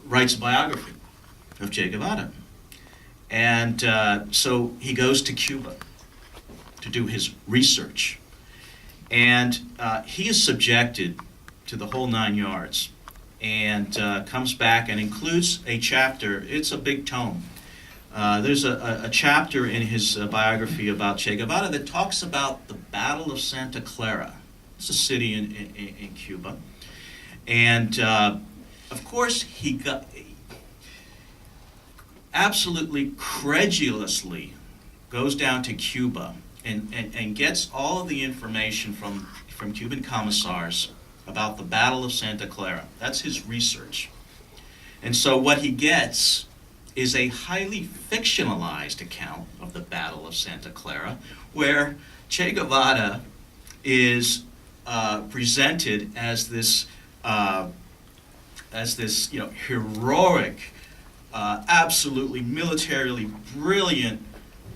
writes a biography of Che Guevara. And so he goes to Cuba to do his research. And he is subjected to the whole 9 yards, and comes back and includes a chapter. It's a big tome. There's a chapter in his biography about Che Guevara that talks about the Battle of Santa Clara. It's a city in Cuba. And of course, he got absolutely credulously goes down to Cuba and gets all of the information from Cuban commissars about the Battle of Santa Clara. That's his research. And so what he gets is a highly fictionalized account of the Battle of Santa Clara, where Che Guevara is presented as this heroic, absolutely militarily brilliant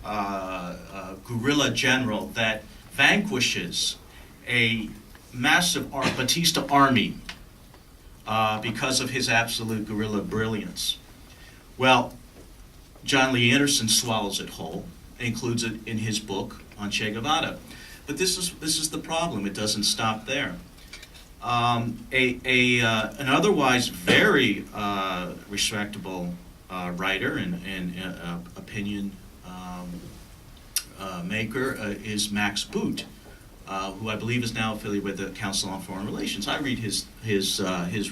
guerrilla general that vanquishes a massive Batista army because of his absolute guerrilla brilliance. Well, John Lee Anderson swallows it whole and includes it in his book on Che Guevara. But this is the problem. It doesn't stop there. An otherwise very respectable writer and opinion maker is Max Boot, who I believe is now affiliated with the Council on Foreign Relations. I read his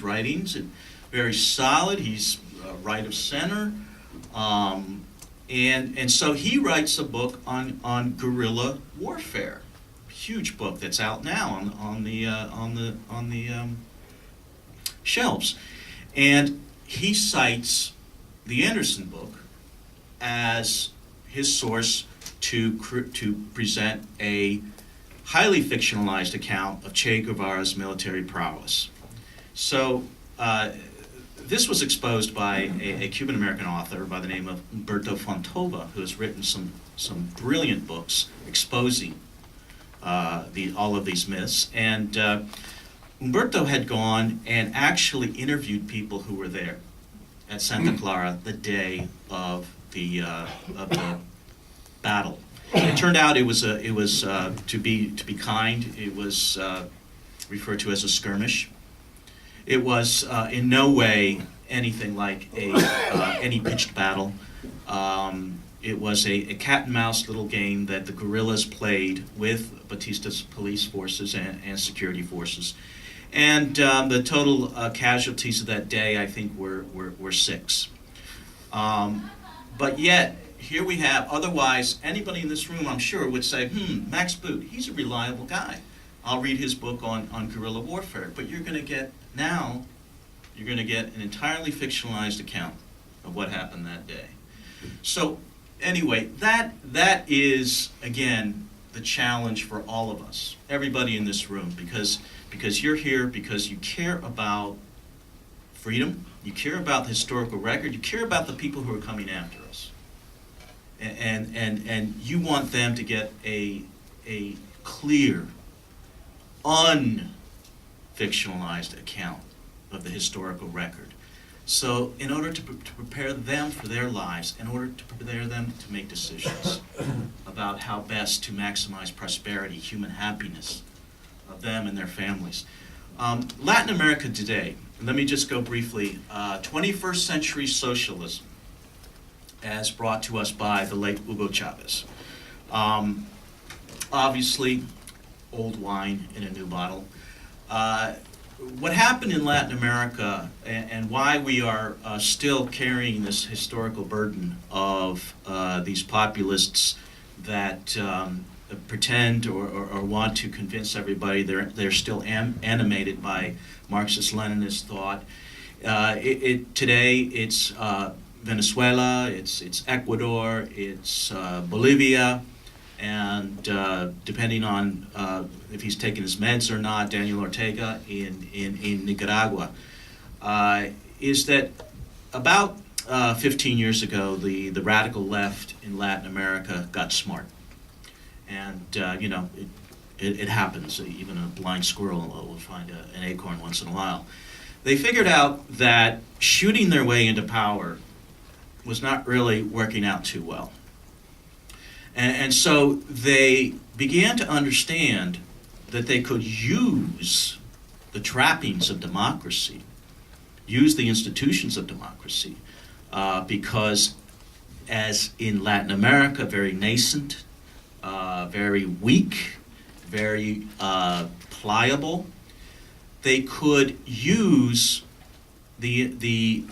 writings, and very solid. He's right of center, and so he writes a book on guerrilla warfare. Huge book that's out now on the shelves, and he cites the Anderson book as his source to present a highly fictionalized account of Che Guevara's military prowess. So this was exposed by a Cuban-American author by the name of Humberto Fontova, who has written some brilliant books exposing all of these myths. And Humberto had gone and actually interviewed people who were there at Santa Clara the day of the battle. It turned out it was to be kind. It was referred to as a skirmish. It was in no way anything like any pitched battle. It was a cat and mouse little game that the guerrillas played with Batista's police forces and security forces. And the total casualties of that day, I think, were 6. But yet, here we have, otherwise, anybody in this room, I'm sure, would say, Max Boot, he's a reliable guy. I'll read his book on guerrilla warfare. But you're going to get an entirely fictionalized account of what happened that day. So, anyway, that is, again, the challenge for all of us, everybody in this room, because you're here because you care about freedom, you care about the historical record, you care about the people who are coming after us. And you want them to get a clear, unfictionalized account of the historical record. So in order to prepare them for their lives, in order to prepare them to make decisions about how best to maximize prosperity, human happiness of them and their families. Latin America today, let me just go briefly, 21st century socialism, as brought to us by the late Hugo Chavez. Obviously, old wine in a new bottle. What happened in Latin America and why we are still carrying this historical burden of these populists that pretend or want to convince everybody they're still animated by Marxist-Leninist thought. Today it's Venezuela, it's Ecuador, it's Bolivia, and depending on if he's taking his meds or not, Daniel Ortega in Nicaragua, is that about 15 years ago, the radical left in Latin America got smart. And, it happens. Even a blind squirrel will find an acorn once in a while. they figured out that shooting their way into power was not really working out too well. And so they began to understand that they could use the trappings of democracy, use the institutions of democracy, because as in Latin America, very nascent, very weak, very pliable, they could use the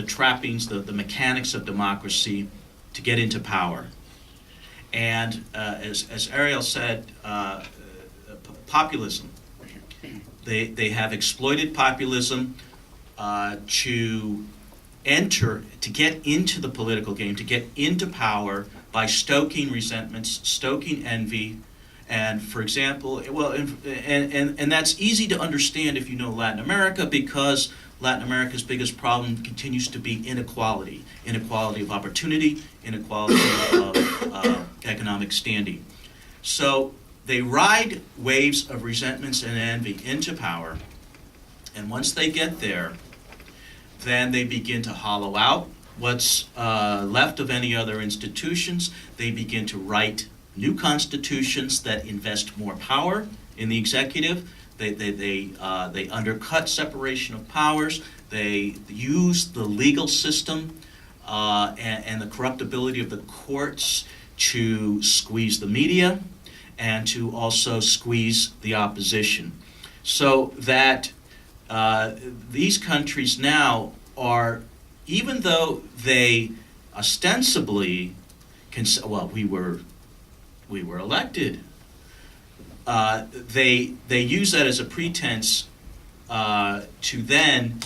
trappings, the mechanics of democracy to get into power. And as Ariel said, populism. They have exploited populism to get into the political game, to get into power by stoking resentments, stoking envy. And for example, well, and that's easy to understand if you know Latin America, because Latin America's biggest problem continues to be inequality of opportunity, inequality of economic standing. So they ride waves of resentments and envy into power, and once they get there, then they begin to hollow out what's left of any other institutions. They begin to write new constitutions that invest more power in the executive. They undercut separation of powers. They use the legal system and the corruptibility of the courts to squeeze the media and to also squeeze the opposition. So that these countries now are, even though they ostensibly can say, well, we were elected, they use that as a pretense to then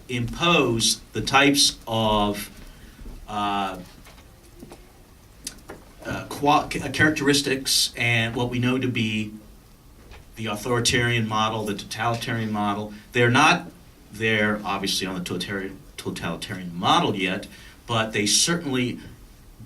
impose the types of characteristics and what we know to be the authoritarian model, the totalitarian model. They're not there, obviously, on the totalitarian model yet, but they certainly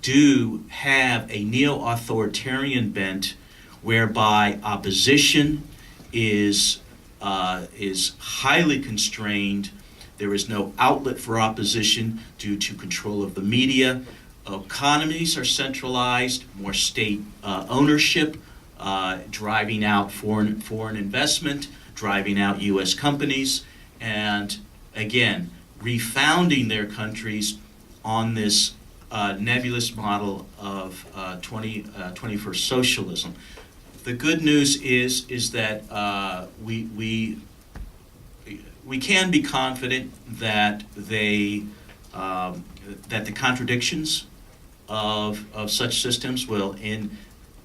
do have a neo-authoritarian bent, whereby opposition is highly constrained. There is no outlet for opposition due to control of the media. Economies are centralized, more state ownership, driving out foreign investment, driving out U.S. companies, and again, refounding their countries on this nebulous model of 21st socialism. The good news is that we can be confident that the contradictions of such systems will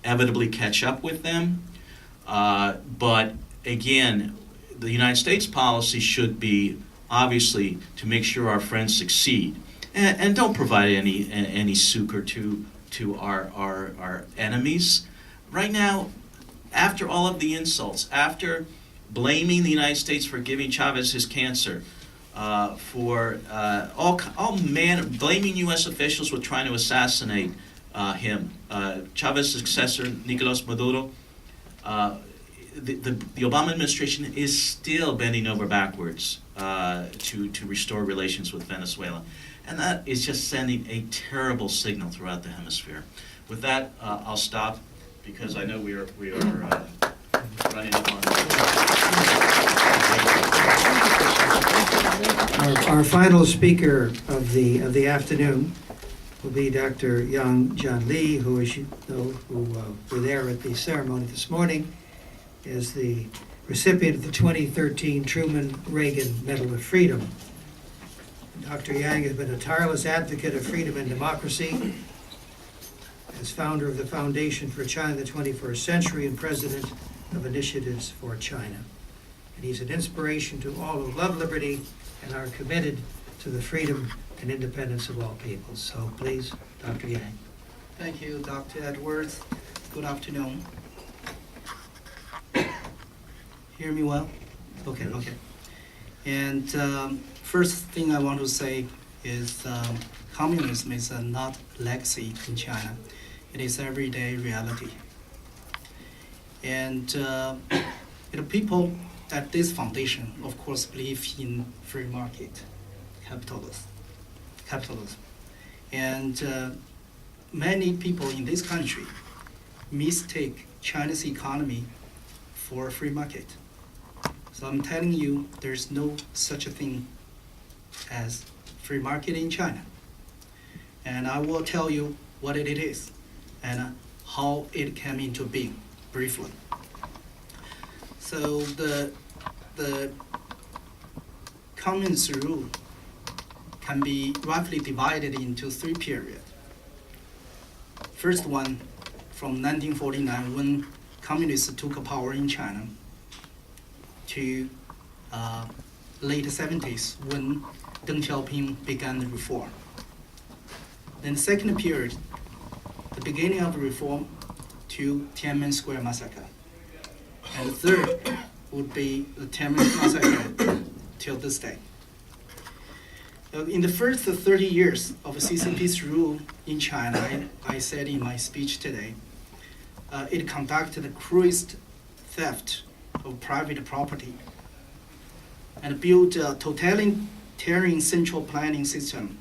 inevitably catch up with them. But again, the United States policy should be obviously to make sure our friends succeed, and don't provide any succor to our enemies. Right now, after all of the insults, after blaming the United States for giving Chavez his cancer, for blaming U.S. officials with trying to assassinate him, Chavez's successor, Nicolás Maduro, the Obama administration is still bending over backwards to restore relations with Venezuela. And that is just sending a terrible signal throughout the hemisphere. With that, I'll stop, because I know we are running up on Our final speaker of the afternoon will be Dr. Yang John Lee, who, as you know, who were there at the ceremony this morning, is the recipient of the 2013 Truman Reagan Medal of Freedom. Dr. Yang has been a tireless advocate of freedom and democracy, as founder of the Foundation for China in the 21st Century and president of Initiatives for China. And he's an inspiration to all who love liberty and are committed to the freedom and independence of all peoples. So please, Dr. Yang. Thank you, Dr. Edwards. Good afternoon. Hear me well? Okay. And first thing I want to say is communism is not legacy in China. It is everyday reality. And people at this foundation, of course, believe in free market capitalism. And many people in this country mistake China's economy for a free market. So I'm telling you, there's no such a thing as free market in China. And I will tell you what it is and how it came into being briefly. So the communist rule can be roughly divided into 3 periods. First one, from 1949, when communists took power in China, to late 70s, when Deng Xiaoping began the reform. Then the second period, the beginning of the reform to Tiananmen Square massacre. And the third would be the Tiananmen massacre till this day. In the first 30 years of CCP's rule in China, I said in my speech today, it conducted the cruelest theft of private property and built a totalitarian central planning system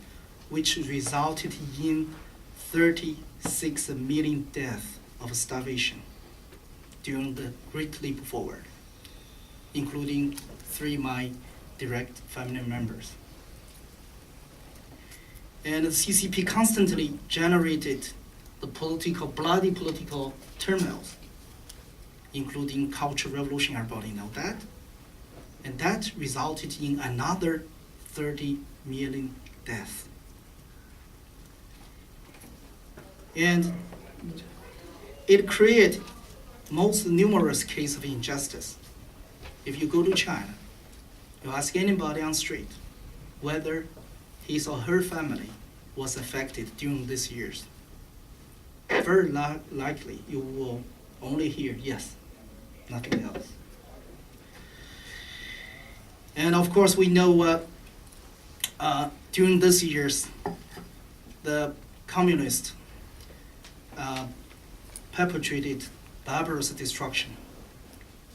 which resulted in 36 million deaths of starvation during the Great Leap Forward, including 3 my direct family members. And the CCP constantly generated the bloody political turmoils, including Cultural Revolution, everybody know that. And that resulted in another 30 million deaths. And it created most numerous cases of injustice. If you go to China, you ask anybody on the street whether his or her family was affected during these years. Very likely you will only hear yes, nothing else. And of course we know during these years, the communists perpetrated barbarous destruction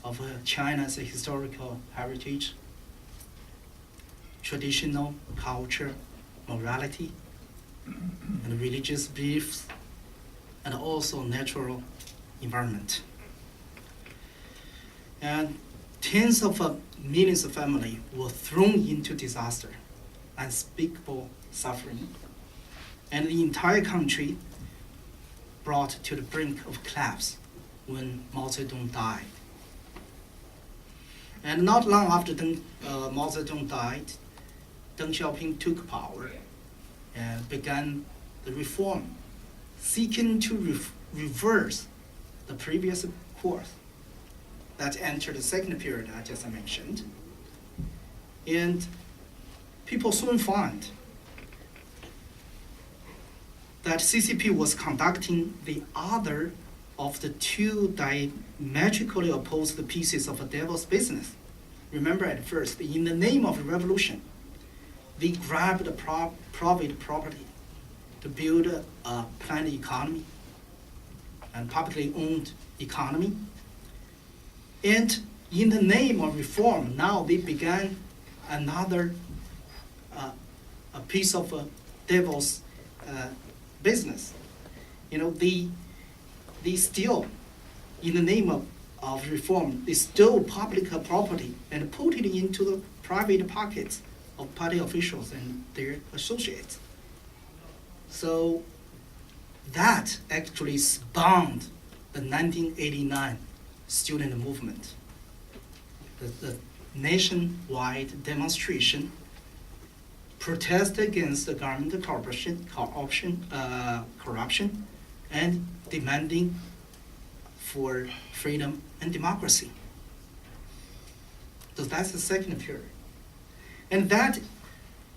of China's historical heritage, traditional culture, morality, and religious beliefs, and also natural environment. And tens of millions of families were thrown into disaster, unspeakable suffering, and the entire country brought to the brink of collapse when Mao Zedong died. And not long after Mao Zedong died, Deng Xiaoping took power and began the reform, seeking to reverse the previous course that entered the second period I just mentioned. And people soon found that CCP was conducting the other of the 2 diametrically opposed pieces of a devil's business. Remember at first, in the name of revolution, they grabbed private property to build a planned economy and publicly owned economy. And in the name of reform, now they began another a piece of devil's business. You know, they steal, in the name of reform, they stole public property and put it into the private pockets of party officials and their associates. So that actually spawned the 1989 student movement, the nationwide demonstration protest against the government corruption, and demanding for freedom and democracy. So that's the second period. And that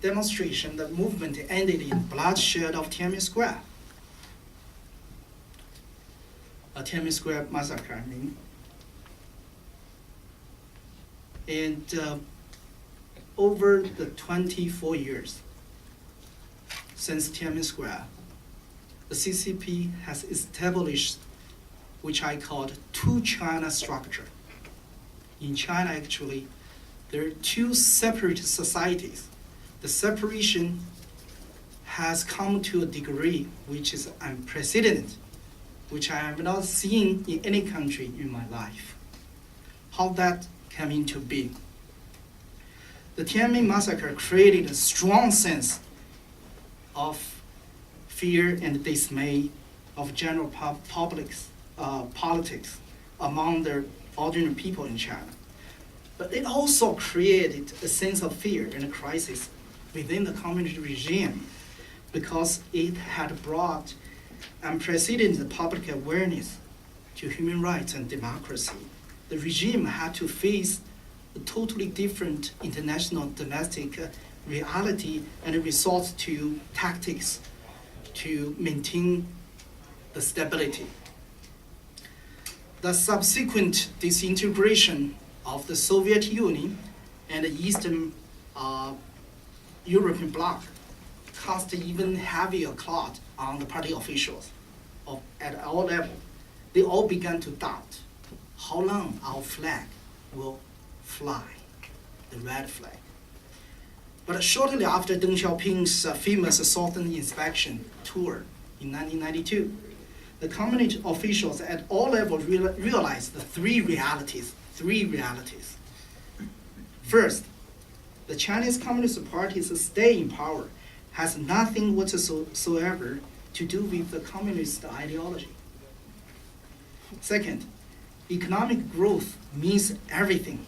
demonstration, the movement ended in bloodshed of Tiananmen Square. A Tiananmen Square massacre, I mean. And over the 24 years since Tiananmen Square, the CCP has established, which I called 2 China structure. in China, actually, there are two separate societies. The separation has come to a degree which is unprecedented, which I have not seen in any country in my life. How that came into being. The Tiananmen massacre created a strong sense of fear and dismay of general politics among the ordinary people in China. But it also created a sense of fear and a crisis within the communist regime because it had brought unprecedented public awareness to human rights and democracy. The regime had to face a totally different international domestic reality and resort to tactics to maintain the stability. The subsequent disintegration of the Soviet Union and the Eastern European bloc cast even heavier cloud on the party officials at all levels. They all began to doubt how long our flag will fly, the red flag. But shortly after Deng Xiaoping's famous Southern inspection tour in 1992, the communist officials at all levels realized the three realities. First, the Chinese Communist Party's stay in power has nothing whatsoever to do with the communist ideology. Second, economic growth means everything.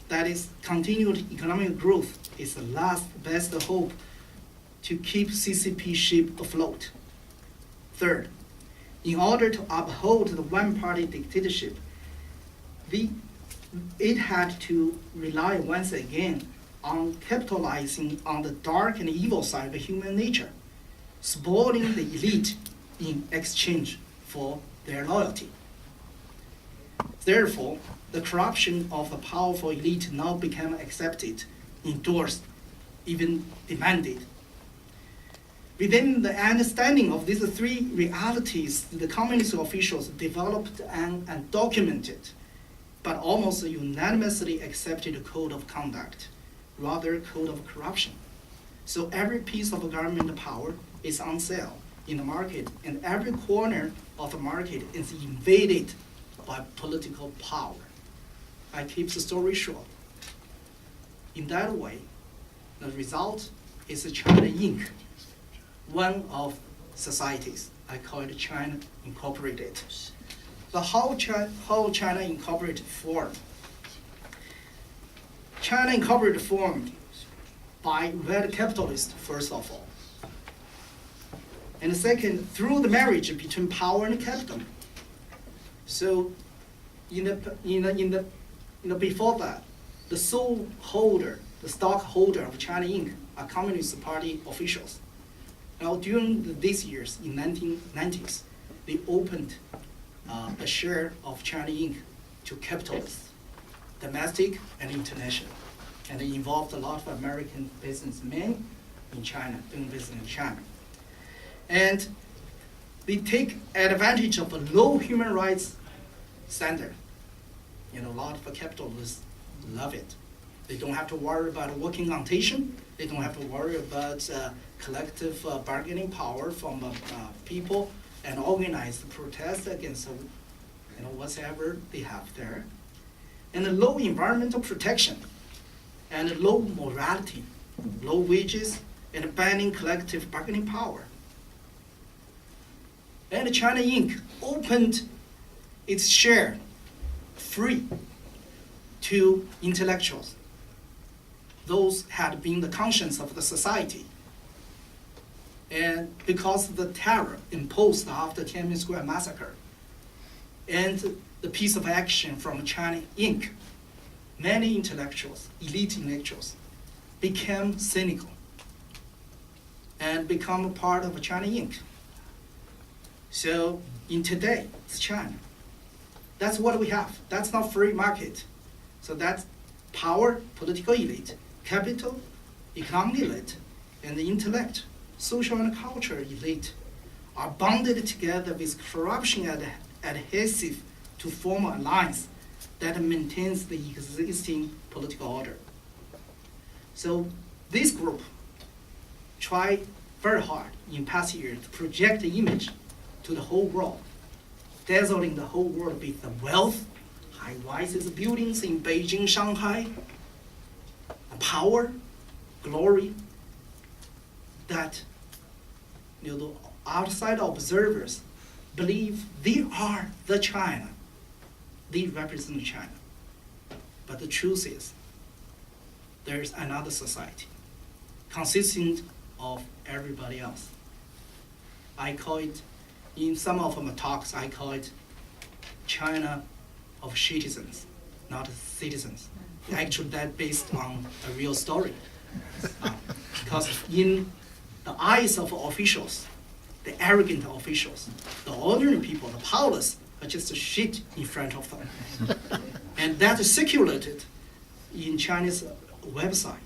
That is, continued economic growth is the last best hope to keep CCP ship afloat. Third, in order to uphold the one-party dictatorship, it had to rely once again on capitalizing on the dark and evil side of human nature, spoiling the elite in exchange for their loyalty. Therefore, the corruption of the powerful elite now became accepted, endorsed, even demanded. Within the understanding of these three realities, the communist officials developed an undocumented but almost unanimously accepted code of conduct, rather code of corruption. So every piece of government power is on sale in the market, and every corner of the market is invaded by political power. I keep the story short. In that way, the result is China Inc., one of societies. I call it China Incorporated. The how China Incorporated formed. China Incorporated formed by red capitalists, first of all. And second, through the marriage between power and capital. So, before that, the sole holder, the stockholder of China Inc. are Communist Party officials. Now, during these years, in 1990s, they opened a share of China Inc. to capitalists, domestic and international, and it involved a lot of American businessmen in China, doing business in China. And they take advantage of a low human rights standard. A lot of capitalists love it. They don't have to worry about working on tension. They don't have to worry about collective bargaining power from people and organize protest against whatever they have there. And the low environmental protection and low morality, low wages, and banning collective bargaining power. And China Inc. opened its share free to intellectuals. Those had been the conscience of the society. And because of the terror imposed after Tiananmen Square massacre and the piece of action from China Inc., many intellectuals, elite intellectuals, became cynical and become a part of China Inc. So in today, it's China. That's what we have. That's not free market. So that's power, political elite, capital, economic elite, and the intellect, social and cultural elite are bonded together with corruption adhesive to form an alliance that maintains the existing political order. So this group tried very hard in past years to project the image to the whole world, dazzling the whole world with the wealth, high-rises buildings in Beijing, Shanghai, power, glory, that the outside observers believe they are the China. They represent China. But the truth is, there's another society consisting of everybody else. I call it, in some of my talks, I call it China of citizens, not citizens. Actually, that's based on a real story. Because in the eyes of officials, the arrogant officials, the ordinary people, the powerless, are just shit in front of them. And that is circulated in Chinese website.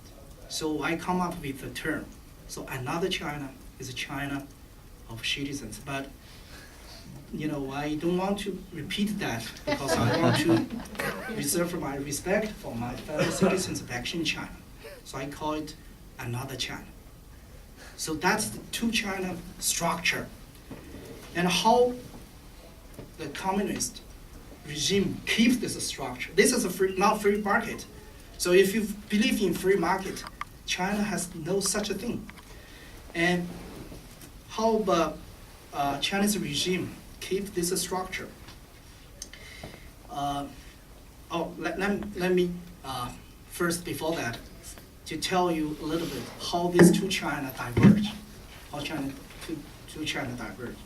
So I come up with the term. So another China is a China of citizens. But I don't want to repeat that because I want to reserve my respect for my fellow citizens back in China. So I call it another China. So that's the two China structure. And how the communist regime keeps this structure. This is not free market. So if you believe in free market, China has no such a thing. And how the Chinese regime keep this structure? Let me first, before that, to tell you a little bit how these two China diverge. How two China diverge.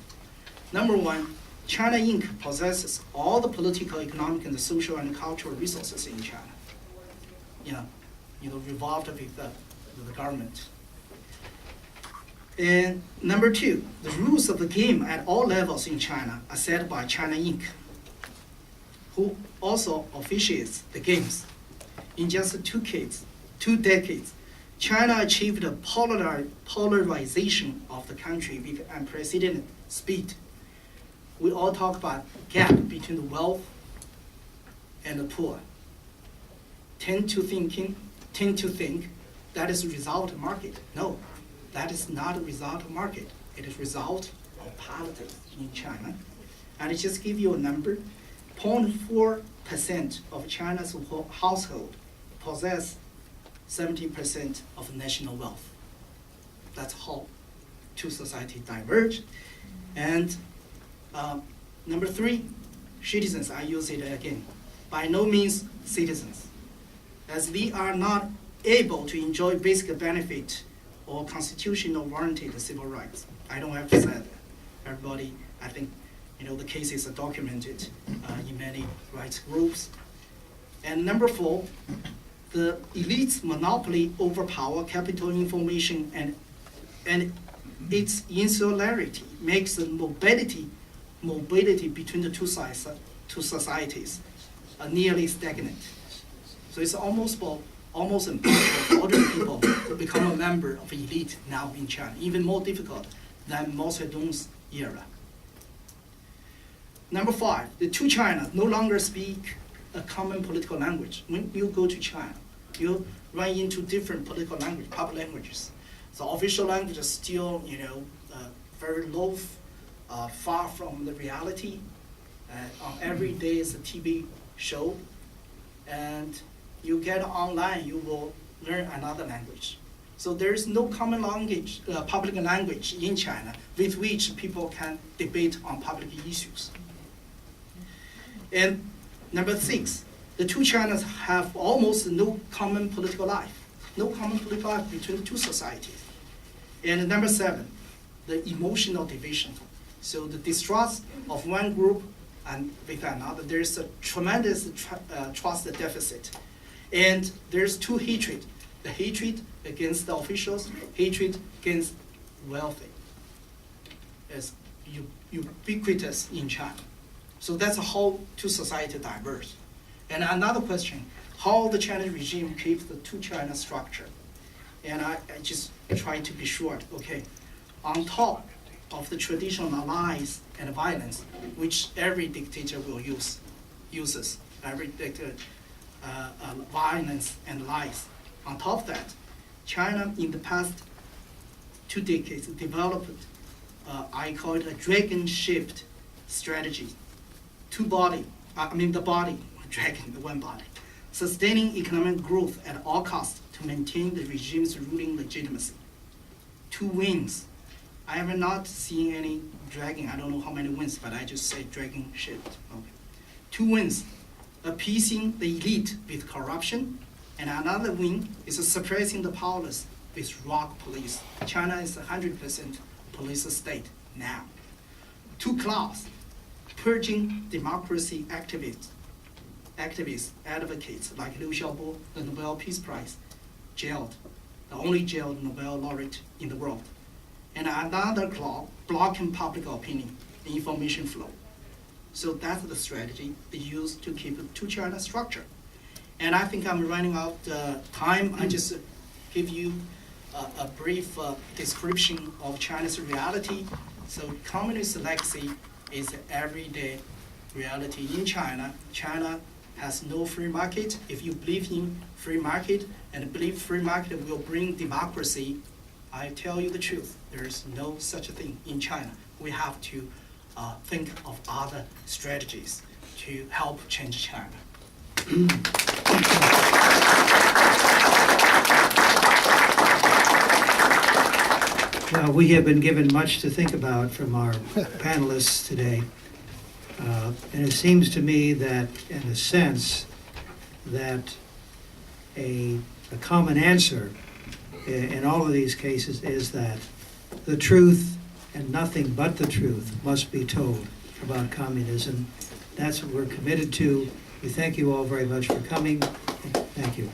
Number one, China Inc. possesses all the political, economic, and social and cultural resources in China. Revolved with the government. And number two, the rules of the game at all levels in China are set by China Inc., who also officiates the games. In just 2 decades, China achieved a polarization of the country with unprecedented speed. We all talk about gap between the wealth and the poor. Tend to think that is a result of market. No, that is not a result of market. It is result of politics in China. And I just give you a number. 0.4% of China's household possess 70% of national wealth. That's how two societies diverge. And number three, citizens, I use it again. By no means citizens, as we are not able to enjoy basic benefit or constitutional warranted civil rights. I don't have to say that. Everybody, I think, the cases are documented in many rights groups. And number four, the elite's monopoly over power, capital, information, and its insularity makes the mobility between the two societies nearly stagnant. So it's almost impossible for ordinary people to become a member of elite now in China, even more difficult than Mao Zedong's era. Number five, the two China no longer speak a common political language. When you go to China, you run into different political language, public languages. The official language is still, very low, far from the reality. On every day is a TV show, and you get online, you will learn another language. So there is no common language, public language in China with which people can debate on public issues. And number six, the two Chinas have almost no common political life, between the two societies. And number seven, the emotional division. So the distrust of one group and with another, there's a tremendous trust deficit. And there's two hatred, the hatred against the officials, hatred against wealthy. It's ubiquitous in China. So that's how two societies diverge. And another question, how the Chinese regime keeps the two China structure. And I just try to be short, okay. On top of the traditional lies and violence, which every dictator uses, violence and lies. On top of that, China in the past 2 decades developed, I call it a dragon shift strategy. The body, dragon, the one body. Sustaining economic growth at all costs to maintain the regime's ruling legitimacy. 2 wings. I have not seen any dragon, I don't know how many wings, but I just say dragon shift. Okay. 2 wings, appeasing the elite with corruption, and another wing is suppressing the powerless with rock police. China is 100% police state now. 2 claws, purging democracy activists, advocates like Liu Xiaobo, the Nobel Peace Prize, jailed, the only jailed Nobel laureate in the world. And another claw, blocking public opinion, information flow. So that's the strategy they use to keep a two-China structure. And I think I'm running out of time. I just give you a brief description of China's reality. So communist legacy is everyday reality in China. China has no free market. If you believe in free market and believe free market will bring democracy, I tell you the truth, there is no such a thing in China. We have to think of other strategies to help change China. Well, we have been given much to think about from our panelists today. And it seems to me that, in a sense, that a common answer in all of these cases is that the truth and nothing but the truth must be told about communism. That's what we're committed to. We thank you all very much for coming. Thank you.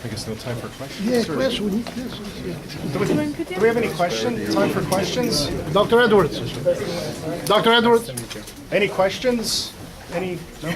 I guess no time for questions? Yeah, or- question. Yes. Do we have any questions? Time for questions? Dr. Edwards. Dr. Edwards. Any questions? Any? No?